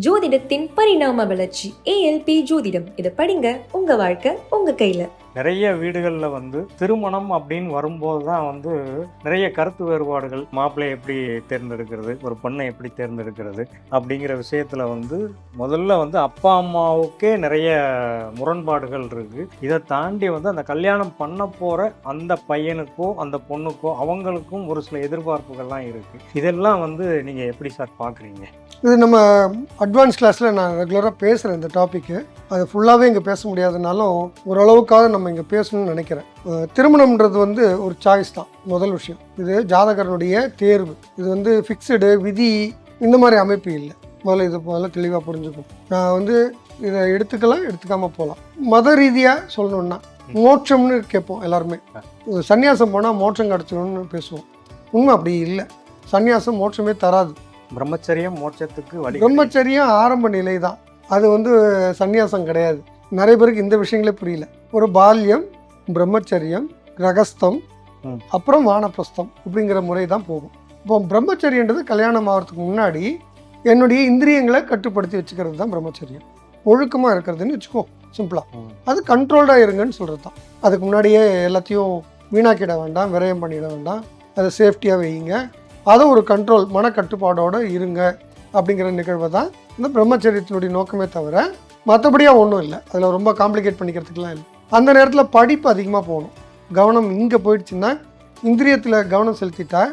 ஜோதிடத்தின் பரிணாம வளர்ச்சி ஏஎல்பி ஜோதிடம். இதை படிங்க, உங்க வாழ்க்கை உங்க கையில. நிறைய வீடுகளில் திருமணம் அப்படின்னு வரும்போது தான் நிறைய கருத்து வேறுபாடுகள், மாப்பிள்ளையை எப்படி தேர்ந்தெடுக்கிறது, ஒரு பெண்ணை எப்படி தேர்ந்தெடுக்கிறது அப்படிங்கிற விஷயத்தில் முதல்ல அப்பா அம்மாவுக்கே நிறைய முரண்பாடுகள் இருக்குது. இதை தாண்டி அந்த கல்யாணம் பண்ண போகிற அந்த பையனுக்கோ அந்த பொண்ணுக்கோ அவங்களுக்கும் ஒரு சில எதிர்பார்ப்புகள்லாம் இருக்குது. இதெல்லாம் நீங்கள் எப்படி சார் பார்க்குறீங்க? இது நம்ம அட்வான்ஸ் கிளாஸில் நான் ரெகுலராக பேசுகிறேன் இந்த டாப்பிக்கு. அது ஃபுல்லாகவே இங்கே பேச முடியாதுனாலும் ஓரளவுக்காக நம்ம இங்கே பேசணும்னு நினைக்கிறேன். திருமணம்ன்றது ஒரு சாய்ஸ் தான். முதல் விஷயம், இது ஜாதகருடைய தேர்வு. இது ஃபிக்ஸடு விதி இந்த மாதிரி அமைப்பு இல்லை. முதல்ல தெளிவாக புரிஞ்சுக்கும். நான் இதை எடுத்துக்கலாம், எடுத்துக்காமல் போகலாம். மத ரீதியாக சொல்லணுன்னா மோட்சம்னு கேட்போம் எல்லாருமே. சன்னியாசம் போனால் மோட்சம் கிடச்சிடும்னு பேசுவோம். உண்மை அப்படி இல்லை. சன்னியாசம் மோட்சமே தராது. பிரம்மச்சரியம் மோட்சத்துக்கு வழி. பிரம்மச்சரியம் ஆரம்ப நிலை தான், அது சன்னியாசம் கிடையாது. நிறைய பேருக்கு இந்த விஷயங்களே புரியல. ஒரு பால்யம், பிரம்மச்சரியம், கிரகஸ்தம், அப்புறம் வானப்பிரஸ்தம் அப்படிங்கிற முறை தான் போகும். இப்போ பிரம்மச்சரியன்றது கல்யாணம் ஆகிறதுக்கு முன்னாடி என்னுடைய இந்திரியங்களை கட்டுப்படுத்தி வச்சுக்கிறது தான் பிரம்மச்சரியம். ஒழுக்கமாக இருக்கிறதுன்னு வச்சுக்கோ, சிம்பிளாக. அது கண்ட்ரோல்டாக இருங்கன்னு சொல்கிறது தான். அதுக்கு முன்னாடியே எல்லாத்தையும் வீணாக்கிட வேண்டாம், விரயம் பண்ணிட வேண்டாம், அதை சேஃப்டியாக வையுங்க, அதை ஒரு கண்ட்ரோல் மனக்கட்டுப்பாடோடு இருங்க அப்படிங்கிற நிகழ்வை தான் இந்த பிரம்மச்சரியத்தினுடைய நோக்கமே தவிர மற்றபடியாக ஒன்றும் இல்லை. அதில் ரொம்ப காம்ப்ளிகேட் பண்ணிக்கிறதுக்கெலாம் இல்லை. அந்த நேரத்தில் படிப்பு அதிகமாக போகணும். கவனம் இங்கே போயிடுச்சுன்னா, இந்திரியத்தில் கவனம் செலுத்திட்டா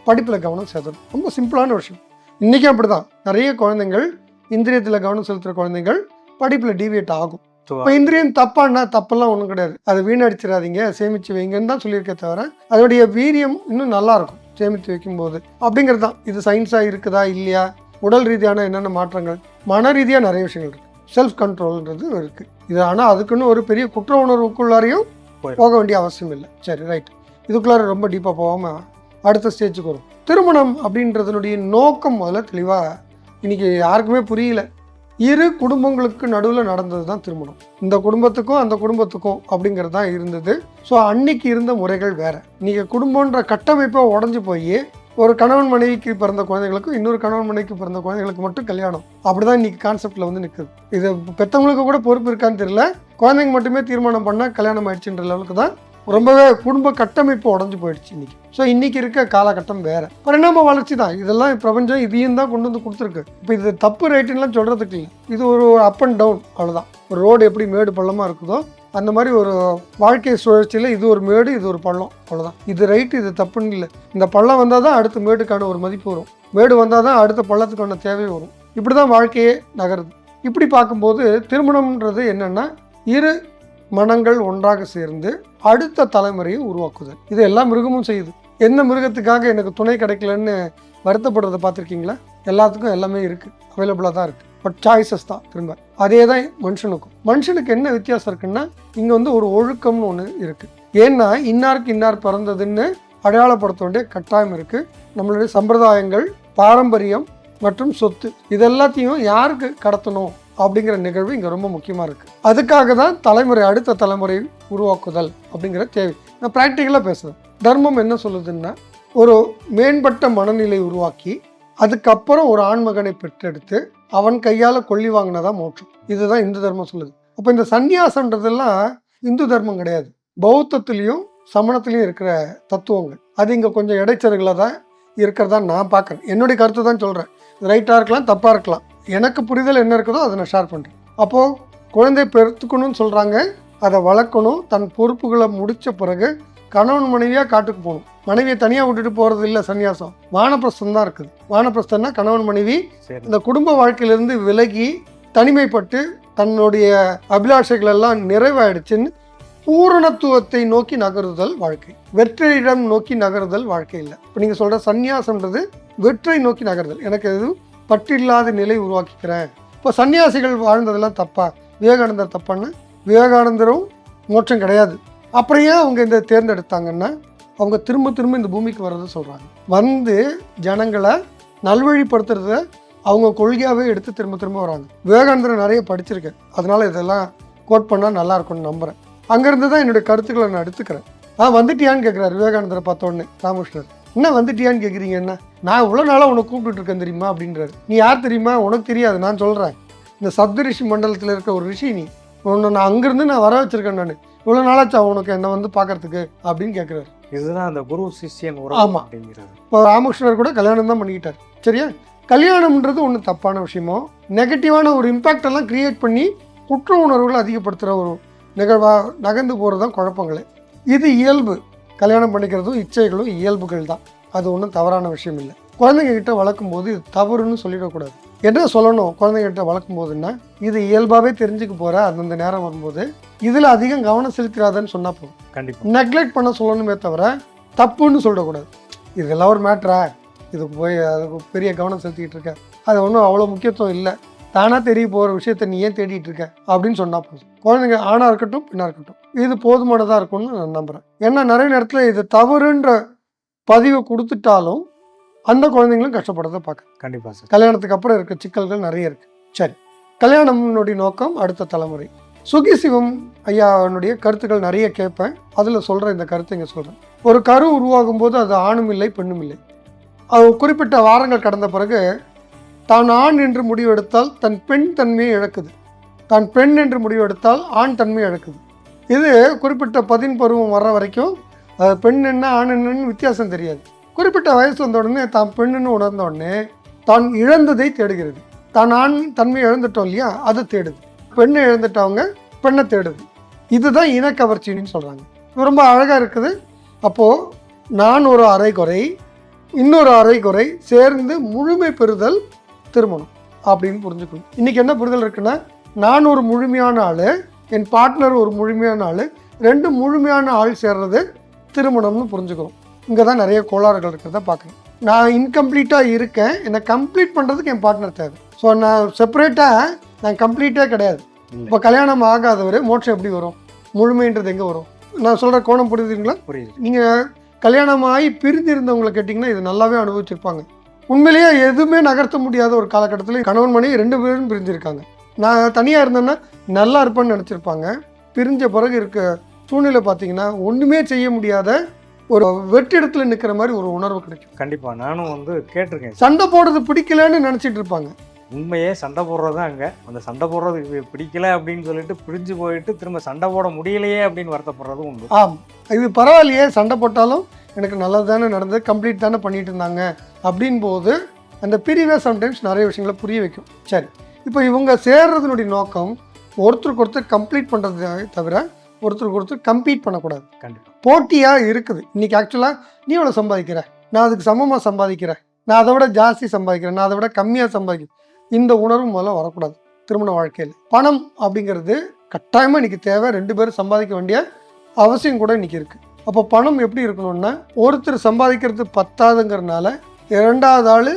படிப்பில் கவனம் செலுத்தணும். ரொம்ப சிம்பிளான விஷயம். இன்றைக்கும் அப்படி தான். நிறைய குழந்தைங்கள் இந்திரியத்தில் கவனம் செலுத்துகிற குழந்தைகள் படிப்பில் டீவியேட் ஆகும். இப்போ இந்திரியம் தப்பான்னா தப்பெல்லாம் ஒன்றும் கிடையாது. அதை வீணடிச்சிடாதீங்க, சேமித்து வைங்கன்னு தான் சொல்லியிருக்கே தவிர அதோடைய வீரியம் இன்னும் நல்லாயிருக்கும் சேமித்து வைக்கும்போது அப்படிங்கிறது தான். இது சயின்ஸாக இருக்குதா இல்லையா, உடல் ரீதியான என்னென்ன மாற்றங்கள், மன ரீதியாக நிறைய விஷயங்கள் இருக்குது. செல்ஃப் கண்ட்ரோல்ன்றது இருக்குது இது. ஆனால் அதுக்குன்னு ஒரு பெரிய குற்ற உணர்வுக்குள்ளாரையும் போக வேண்டிய அவசியம் இல்லை. சரி, ரைட். இதுக்குள்ளார ரொம்ப டீப்பாக போகாமல் அடுத்த ஸ்டேஜுக்கு வரும். திருமணம் அப்படின்றதுனுடைய நோக்கம் முதல்ல தெளிவாக இன்றைக்கி யாருக்குமே புரியல. இரு குடும்பங்களுக்கு நடுவில் நடந்தது தான் திருமணம். இந்த குடும்பத்துக்கும் அந்த குடும்பத்துக்கும் அப்படிங்கிறது தான் இருந்தது. ஸோ அன்னைக்கு இருந்த முறைகள் வேறு. இன்றைக்கி குடும்பன்ற கட்டமைப்பை உடஞ்சி போய் ஒரு கணவன் மனைவிக்கு பிறந்த குழந்தைகளுக்கும் இன்னொரு கணவன் மனைவிக்கு பிறந்த குழந்தைகளுக்கு மட்டும் கல்யாணம் அப்படி தான் இன்றைக்கி கான்செப்டில் நிற்குது. இது பெற்றவங்களுக்கு கூட பொறுப்பு இருக்கான்னு தெரியல. குழந்தைங்க மட்டுமே தீர்மானம் பண்ணால் கல்யாணம் ஆயிடுச்சுன்ற லெவலுக்கு தான் ரொம்பவே குடும்ப கட்டமைப்பு உடஞ்சி போயிடுச்சு இன்றைக்கி. ஸோ இன்றைக்கி இருக்க காலகட்டம் வேறு. பரிணாம வளர்ச்சி தான் இதெல்லாம். பிரபஞ்சம் இதையும் தான் கொண்டு கொடுத்துருக்கு. இப்போ இது தப்பு ரைட்டுலாம் சொல்கிறதுக்கு இல்லை. இது ஒரு அப் அண்ட் டவுன், அவ்வளோதான். ஒரு ரோடு எப்படி மேடு பள்ளமாக இருக்குதோ அந்த மாதிரி ஒரு வாழ்க்கை சுழற்சியில் இது ஒரு மேடு, இது ஒரு பள்ளம், அவ்வளோதான். இது ரைட்டு, இது தப்புன்னு இல்லை. இந்த பள்ளம் வந்தால் தான் அடுத்த மேடுக்கான ஒரு மதிப்பு வரும். மேடு வந்தால் தான் அடுத்த பள்ளத்துக்கான தேவை வரும். இப்படி தான் வாழ்க்கையே நகருது. இப்படி பார்க்கும்போது திருமணம்ன்றது என்னென்னா, இரு மனங்கள் ஒன்றாக சேர்ந்து அடுத்த தலைமுறையை உருவாக்குதல். இது எல்லா மிருகமும் செய்யுது. எந்த மிருகத்துக்காக எனக்கு துணை கிடைக்கலன்னு வருத்தப்படுறதை பார்த்துருக்கீங்களா? எல்லாத்துக்கும் எல்லாமே இருக்குது, அவைலபிளாக தான் இருக்குது. பட் சாய்ஸஸ் தான். திரும்ப அதே தான் மனுஷனுக்கு என்ன வித்தியாசம் இருக்குன்னா, இங்கே ஒரு ஒழுக்கம்னு ஒன்று இருக்குது. ஏன்னா இன்னாருக்கு இன்னார் பிறந்ததுன்னு அடையாளப்படுத்த வேண்டிய கட்டாயம் இருக்குது. நம்மளுடைய சம்பிரதாயங்கள், பாரம்பரியம் மற்றும் சொத்து இது எல்லாத்தையும் யாருக்கு கடத்தணும் அப்படிங்கிற நிகழ்வு இங்கே ரொம்ப முக்கியமாக இருக்குது. அதுக்காக தான் அடுத்த தலைமுறை உருவாக்குதல் அப்படிங்கிற தேவை. நான் ப்ராக்டிக்கலாக பேசுகிறேன். தர்மம் என்ன சொல்லுதுன்னா, ஒரு மேம்பட்ட மனநிலை உருவாக்கி அதுக்கப்புறம் ஒரு ஆண்மகனை பெற்றெடுத்து அவன் கையால் கொல்லி வாங்கினதான் மோட்சம். இதுதான் இந்து தர்மம் சொல்லுது. அப்போ இந்த சந்நியாசன்றதெல்லாம் இந்து தர்மம் கிடையாது. பௌத்தத்துலேயும் சமணத்துலேயும் இருக்கிற தத்துவங்கள். அது இங்கே கொஞ்சம் இடைச்சல்களாக தான் இருக்கிறதா நான் பார்க்குறேன். என்னுடைய கருத்து தான் சொல்கிறேன். ரைட்டாக இருக்கலாம், தப்பாக இருக்கலாம். எனக்கு புரிதல் என்ன இருக்குதோ அதை நான் ஷேர் பண்ணுறேன். அப்போது குழந்தை பெருத்துக்கணும்னு சொல்கிறாங்க. அதை வளர்க்கணும். தன் பொறுப்புகளை முடித்த பிறகு கணவன் மனைவியாக காட்டுக்கு போகணும். மனைவியை தனியாக விட்டுட்டு போகிறது இல்லை சன்னியாசம். வானப்பிரஸ்தம் தான் இருக்குது. வானப்பிரஸ்தம்னா கணவன் மனைவி இந்த குடும்ப வாழ்க்கையிலேருந்து விலகி தனிமைப்பட்டு தன்னுடைய அபிலாஷைகள் எல்லாம் நிறைவாயிடுச்சுன்னு பூரணத்துவத்தை நோக்கி நகருதல் வாழ்க்கை. வெற்றியிடம் நோக்கி நகருதல் வாழ்க்கை இல்லை. இப்போ நீங்கள் சொல்கிற சன்னியாசம்ன்றது வெற்றி நோக்கி நகருதல். எனக்கு எதுவும் பற்றில்லாத நிலை உருவாக்கிக்கிறேன். இப்போ சன்னியாசிகள் வாழ்ந்ததெல்லாம் தப்பா? விவேகானந்தர் தப்பான்னு? விவேகானந்தரும் மோட்சம் கிடையாது. அப்படியே அவங்க இந்த தேர்ந்தெடுத்தாங்கன்னா அவங்க திரும்ப இந்த பூமிக்கு வர்றதை சொல்கிறாங்க. ஜனங்களை நல்வழிப்படுத்துறத அவங்க கொள்கையாகவே எடுத்து திரும்ப வராங்க. விவேகானந்தர் நிறைய படிச்சிருக்கேன், அதனால் இதெல்லாம் கோட் பண்ணால் நல்லா இருக்கும்னு நம்புகிறேன். அங்கேருந்து தான் என்னுடைய கருத்துக்களை நான் எடுத்துக்கிறேன். வந்துட்டியான்னு கேட்குறாரு விவேகானந்தரை பார்த்தோன்னே ராமகிருஷ்ணர். என்ன வந்துட்டியான்னு கேட்குறீங்க, என்ன நான் இவ்வளோ நாளாக உனக்கு கூப்பிட்டுட்டு இருக்கேன் தெரியுமா அப்படின்றாரு. நீ யார் தெரியுமா, உனக்கு தெரியாது, நான் சொல்கிறேன். இந்த சப்த ரிஷி மண்டலத்தில் இருக்க ஒரு ரிஷி, நீ உன்னை நான் அங்கேருந்து நான் வர வச்சிருக்கேன், நான் இவ்வளோ நாளாச்சா உனக்கு என்னை வந்து பார்க்கறதுக்கு அப்படின்னு கேட்குறாரு. இதுதான் அந்த குரு சிஷ்யன் உறவு. ஆமா. அப்படிங்கிறது. இப்போ ராமகிருஷ்ணர் கூட கல்யாணம் தான் பண்ணிக்கிட்டார். சரியா, கல்யாணம்ன்றது ஒன்றும் தப்பான விஷயமோ நெகட்டிவான ஒரு இம்பேக்ட் எல்லாம் கிரியேட் பண்ணி குற்ற உணர்வுகளை அதிகப்படுத்துகிற ஒரு நிகழ்வாக நகர்ந்து போகிறது தான் குழப்பங்களே. இது இயல்பு. கல்யாணம் பண்ணிக்கிறதும் இச்சைகளும் இயல்புகள் தான், அது ஒன்றும் தவறான விஷயம் இல்லை. குழந்தைங்க கிட்ட வளர்க்கும் போது இது தவறுன்னு சொல்லிடக்கூடாது. என்ன சொல்லணும் குழந்தைங்க கிட்ட வளர்க்கும் போதுன்னா, இது இயல்பாகவே தெரிஞ்சுக்க போகிற அந்தந்த நேரம் வரும்போது இதில் அதிகம் கவனம் செலுத்திடாதன்னு சொன்னால் போதும். கண்டிப்பாக நெக்லெக்ட் பண்ண சொல்லணுமே தவிர தப்புன்னு சொல்லக்கூடாது. இதெல்லாம் ஒரு மேட்ரா, இதுக்கு போய் அதுக்கு பெரிய கவனம் செலுத்திக்கிட்டு இருக்க, அது ஒன்றும் அவ்வளோ முக்கியத்துவம் இல்லை, தானாக தெரிய போகிற விஷயத்த நீ ஏன் தேடிட்டு இருக்க அப்படின்னு சொன்னால் போதும். குழந்தைங்க ஆணாக இருக்கட்டும் பெண்ணாக இருக்கட்டும் இது போதுமானதாக இருக்கும்னு நான் நம்புகிறேன். ஏன்னா நிறைய நேரத்தில் இது தவறுன்ற பதிவை கொடுத்துட்டாலும் அந்த குழந்தைங்களும் கஷ்டப்படுறதை பார்க்க. கண்டிப்பாக சார். கல்யாணத்துக்கு அப்புறம் இருக்க சிக்கல்கள் நிறைய இருக்குது. சரி, கல்யாணம்னுடைய நோக்கம் அடுத்த தலைமுறை. சுகி சிவம் ஐயாவுடைய கருத்துக்கள் நிறைய கேட்பேன். அதில் சொல்கிற இந்த கருத்தை இங்கே சொல்கிறேன். ஒரு கரு உருவாகும் போது அது ஆணும் இல்லை பெண்ணும் இல்லை. அது குறிப்பிட்ட வாரங்கள் கடந்த பிறகு தான் ஆண் என்று முடிவெடுத்தால் தன் பெண் தன்மையை இழக்குது, தான் பெண் என்று முடிவெடுத்தால் ஆண் தன்மையை இழக்குது. இது குறிப்பிட்ட பதின் பருவம் வர்ற வரைக்கும் பெண் என்ன ஆண் என்னன்னு வித்தியாசம் தெரியாது. குறிப்பிட்ட வயசு வந்த உடனே தான் பெண்ணுன்னு உணர்ந்த உடனே தான் இழந்ததை தேடுகிறது. தான் ஆண் தன்மையை இழந்துட்டோம் இல்லையா, அதை தேடுது. பெண்ணை இழந்துட்டவங்க பெண்ணை தேடுது. இதுதான் இனக்கவர்ச்சின்னு சொல்கிறாங்க. ரொம்ப அழகாக இருக்குது. அப்போது நான் ஒரு அரைகுறை இன்னொரு அரைகுறை சேர்ந்து முழுமை பெறுதல் திருமணம் அப்படின்னு புரிஞ்சுக்கணும். இன்றைக்கி என்ன புரிதல் இருக்குன்னா, நான் ஒரு முழுமையான ஆள், என் பார்ட்னர் ஒரு முழுமையான ஆள், ரெண்டு முழுமையான ஆள் சேர்றது திருமணம்னு புரிஞ்சுக்கிறோம். இங்கே தான் நிறைய கோளாறுகள் இருக்கிறத பார்க்குறேன். நான் இன்கம்ப்ளீட்டாக இருக்கேன், என்னை கம்ப்ளீட் பண்ணுறதுக்கு என் பார்ட்னர் தேவை. ஸோ நான் செப்பரேட்டாக நான் கம்ப்ளீட்டே கிடையாது. இப்போ கல்யாணம் ஆகாதவர் மோட்சம் எப்படி வரும், முழுமைன்றது எங்கே வரும்? நான் சொல்கிற கோணம் புரியுதுங்களா? புரியுது. நீங்கள் கல்யாணமாகி பிரிந்து இருந்தவங்களை கேட்டிங்கன்னா இது நல்லாவே அனுபவிச்சிருப்பாங்க. உண்மையிலேயே எதுவுமே நகர்த்த முடியாத ஒரு காலகட்டத்தில் கணவன் மனைவி 2 பேரும் பிரிஞ்சிருக்காங்க. நான் தனியாக இருந்தேன்னா நல்லா இருப்பேன்னு நினச்சிருப்பாங்க. பிரிஞ்ச பிறகு இருக்க சூழ்நிலை பார்த்தீங்கன்னா ஒன்றுமே செய்ய முடியாத ஒரு வெற்றிடத்துல நிற்கிற மாதிரி ஒரு உணர்வு கிடைக்கும். கண்டிப்பாக நானும் வந்து கேட்டிருக்கேன். சண்டை போடுறது பிடிக்கலன்னு நினச்சிட்டு இருப்பாங்க. உண்மையே சண்டை போடுறது அங்கே அந்த சண்டை போடுறது பிடிக்கல அப்படின்னு சொல்லிட்டு பிரிஞ்சு போயிட்டு திரும்ப சண்டை போட முடியலையே அப்படின்னு வருத்தப்படுறதும் உண்டு. இது பரவாயில்லையே, சண்டை போட்டாலும் எனக்கு நல்லது தானே நடந்தது, கம்ப்ளீட் தானே பண்ணிட்டு இருந்தாங்க அப்படின் போது அந்த பிரிவை சம்டைம்ஸ் நிறைய விஷயங்களை புரிய வைக்கும். சரி, இப்போ இவங்க சேர்றதுனுடைய நோக்கம் ஒருத்தருக்கு ஒருத்தர் கம்ப்ளீட் பண்ணுறது தவிர ஒருத்தருக்கு ஒருத்தர் கம்பீட் பண்ணக்கூடாது. கண்டிப்பாக போட்டியாக இருக்குது. இன்றைக்கி ஆக்சுவலாக நீ எவ்வளோ சம்பாதிக்கிற, நான் அதுக்கு சமமாக சம்பாதிக்கிறேன், நான் அதை விட ஜாஸ்தி சம்பாதிக்கிறேன், நான் அதை விட கம்மியாக சம்பாதிக்கிறேன், இந்த உணர்வு முதல்ல வரக்கூடாது திருமண வாழ்க்கையில். பணம் அப்படிங்கிறது கட்டாயமாக இன்றைக்கி தேவை, 2 பேரும் சம்பாதிக்க வேண்டிய அவசியம் கூட இன்றைக்கி இருக்குது. அப்போ பணம் எப்படி இருக்கணும்னா, ஒருத்தர் சம்பாதிக்கிறது பத்தாதுங்கிறதுனால 2வது ஆள்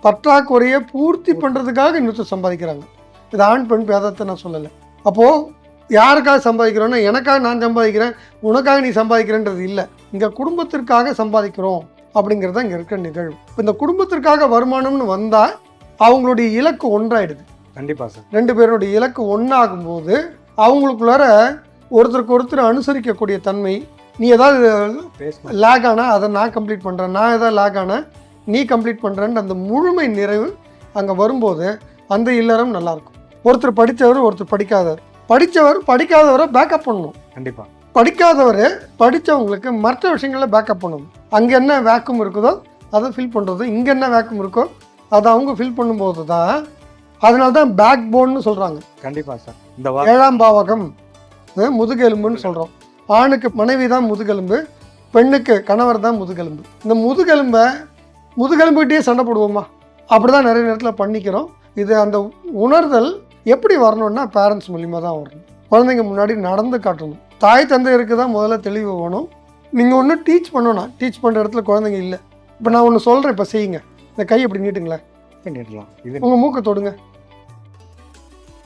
பற்றாக்குறையை பூர்த்தி பண்ணுறதுக்காக இன்னொருத்தர் சம்பாதிக்கிறாங்க. இது ஆண் பெண் பேதத்தை நான் சொல்லலை. அப்போது யாருக்காக சம்பாதிக்கிறோன்னா, எனக்காக நான் சம்பாதிக்கிறேன், உனக்காக நீ சம்பாதிக்கிறேன்றது இல்லை. இங்கே குடும்பத்திற்காக சம்பாதிக்கிறோம் அப்படிங்கிறது இங்கே இருக்கிற நிகழ்வு. இப்போ இந்த குடும்பத்திற்காக வருமானம்னு வந்தால் அவங்களுடைய இலக்கு ஒன்றாயிடுது. கண்டிப்பாக சார். 2 பேருடைய இலக்கு ஒன்றாகும்போது அவங்களுக்குள்ளார ஒருத்தருக்கு ஒருத்தர் அனுசரிக்கக்கூடிய தன்மை, நீ ஏதாவது லேக் ஆனால் அதை நான் கம்ப்ளீட் பண்ணுறேன், நான் ஏதாவது லேக் ஆனால் நீ கம்ப்ளீட் பண்ணுறேன்னு அந்த முழுமை நிறைவு அங்கே வரும்போது அந்த இல்லறம் நல்லாயிருக்கும். ஒருத்தர் படித்தவர் ஒருத்தர் படிக்காதவர், படித்தவர் படிக்காதவரை பேக்கப் பண்ணணும். கண்டிப்பாக படிக்காதவர் படித்தவங்களுக்கு மற்ற விஷயங்களில் பேக்கப் பண்ணணும். அங்கே என்ன வேக்கம் இருக்குதோ அதை ஃபில் பண்ணுறது, இங்கே என்ன வேக்கம் இருக்கோ அதை அவங்க ஃபில் பண்ணும்போது தான், அதனால தான் பேக் போன்னு சொல்கிறாங்க. கண்டிப்பாக சார். இந்த 7ஆம் பாவகம் முதுகெலும்புன்னு சொல்கிறோம். ஆணுக்கு மனைவி தான் முதுகெலும்பு, பெண்ணுக்கு கணவர் தான் முதுகெலும்பு. இந்த முதுகெலும்புகிட்டே சண்டை போடுவோமா, அப்படி தான் நிறைய நேரத்தில் பண்ணிக்கிறோம். இது அந்த உணர்தல் எப்படி வரணும்னா பேரண்ட்ஸ் மூலிமா தான் வரணும். குழந்தைங்க முன்னாடி நடந்து காட்டணும். தாய் தந்தையருக்கு தான் முதல்ல தெளிவு வேணும். நீங்கள் ஒன்றும் டீச் பண்ணணும், டீச் பண்ணுற இடத்துல குழந்தைங்க இல்லை. இப்போ நான் ஒன்று சொல்கிறேன், இப்போ செய்யுங்க. இந்த கை எப்படி நீட்டுங்களேன், நீட்டலாம். உங்கள் மூக்கை தொடுங்க.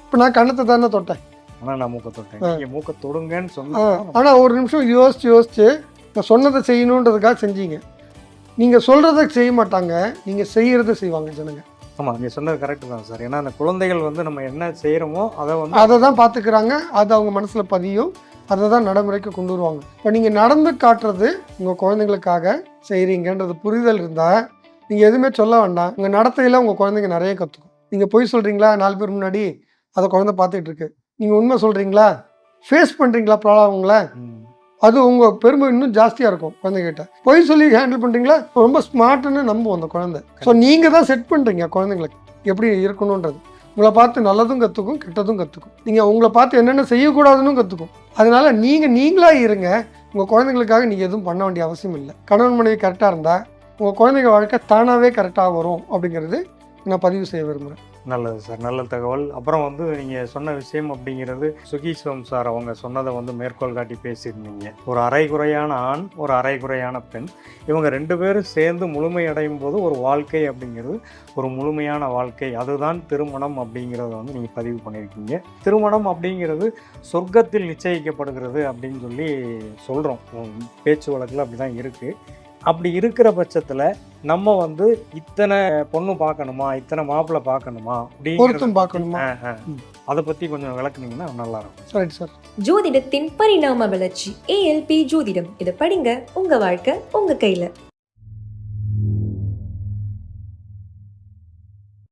இப்போ நான் கண்ணத்தை தானே தொட்டேன், ஆனால் நான் மூக்கை தொட்டேன், நீங்கள் மூக்கை தொடுங்கன்னு சொன்னேன். ஆனால் ஒரு நிமிஷம் யோசிச்சு நான் சொன்னதை செய்யணுன்றதுக்காக செஞ்சீங்க. நீங்கள் சொல்கிறத செய்ய மாட்டாங்க, நீங்கள் செய்கிறத செய்வாங்க ஜனங்க. ஆமாம், நீங்கள் சொன்னது கரெக்டு தான் சார். ஏன்னா அந்த குழந்தைகள் வந்து நம்ம என்ன செய்கிறோமோ அதை தான் பார்த்துக்கிறாங்க. அது அவங்க மனசில் பதியும். அதை தான் நடைமுறைக்கு கொண்டு வருவாங்க. இப்போ நீங்கள் நடந்து காட்டுறது உங்கள் குழந்தைங்களுக்காக செய்கிறீங்கன்றது புரிதல் இருந்தால் நீங்கள் எதுவுமே சொல்ல வேண்டாம். உங்கள் நடத்தையில் உங்கள் குழந்தைங்க நிறைய கற்றுக்கும். நீங்கள் பொய் சொல்கிறீங்களா 4 பேர் முன்னாடி, அதை குழந்தை பார்த்துட்டு இருக்கு. நீங்கள் உண்மை சொல்கிறீங்களா, ஃபேஸ் பண்ணுறீங்களா ப்ராப்ளம், அது உங்கள் பெருமை இன்னும் ஜாஸ்தியாக இருக்கும் குழந்தைகிட்ட. பொய் சொல்லி ஹேண்டில் பண்ணுறீங்களா, ரொம்ப ஸ்மார்ட்டுன்னு நம்புவோம் அந்த குழந்தை. ஸோ நீங்கள் தான் செட் பண்ணுறீங்க குழந்தைங்களுக்கு எப்படி இருக்கணுன்றது. உங்களை பார்த்து நல்லதும் கற்றுக்கும், கெட்டதும் கற்றுக்கும். நீங்கள் உங்களை பார்த்து என்னென்ன செய்யக்கூடாதுன்னு கற்றுக்கும். அதனால் நீங்களாக இருங்க. உங்கள் குழந்தைங்களுக்காக நீங்கள் எதுவும் பண்ண வேண்டிய அவசியம் இல்லை. கணவன் மனைவி கரெக்டாக இருந்தால் உங்கள் குழந்தைங்க வாழ்க்கை தானாகவே கரெக்டாக வரும் அப்படிங்கிறது நான் பதிவு செய்ய விரும்புகிறேன். நல்லது சார், நல்ல தகவல். அப்புறம் வந்து நீங்கள் சொன்ன விஷயம் அப்படிங்கிறது சுகீஸ்வம் சார் அவங்க சொன்னதை வந்து மேற்கோள் காட்டி பேசியிருந்தீங்க. ஒரு அரைகுறையான ஆண், ஒரு அரைகுறையான பெண், இவங்க 2 பேரும் சேர்ந்து முழுமையடையும் போது ஒரு வாழ்க்கை அப்படிங்கிறது ஒரு முழுமையான வாழ்க்கை. அதுதான் திருமணம் அப்படிங்கிறத வந்து நீங்கள் பதிவு பண்ணியிருக்கீங்க. திருமணம் அப்படிங்கிறது சொர்க்கத்தில் நிச்சயிக்கப்படுகிறது அப்படின்னு சொல்லி சொல்கிறோம். பேச்சு வழக்கில் அப்படி தான் இருக்குது. அப்படி இருக்கிற பட்சத்தில் நம்ம வந்து இத்தனை பொண்ணு பார்க்கணுமா, இத்தனை மாப்பிள்ளை பார்க்கணுமா, பொருத்தம் பார்க்கணுமா, அதை பற்றி கொஞ்சம் விளக்குனீங்கன்னா நல்லா இருக்கும். Right sir. ஜோதிடத்தின் பரிணாம வளர்ச்சி ALP ஜோதிடம். இதை படிங்க, உங்க வாழ்க்கை உங்க கையில.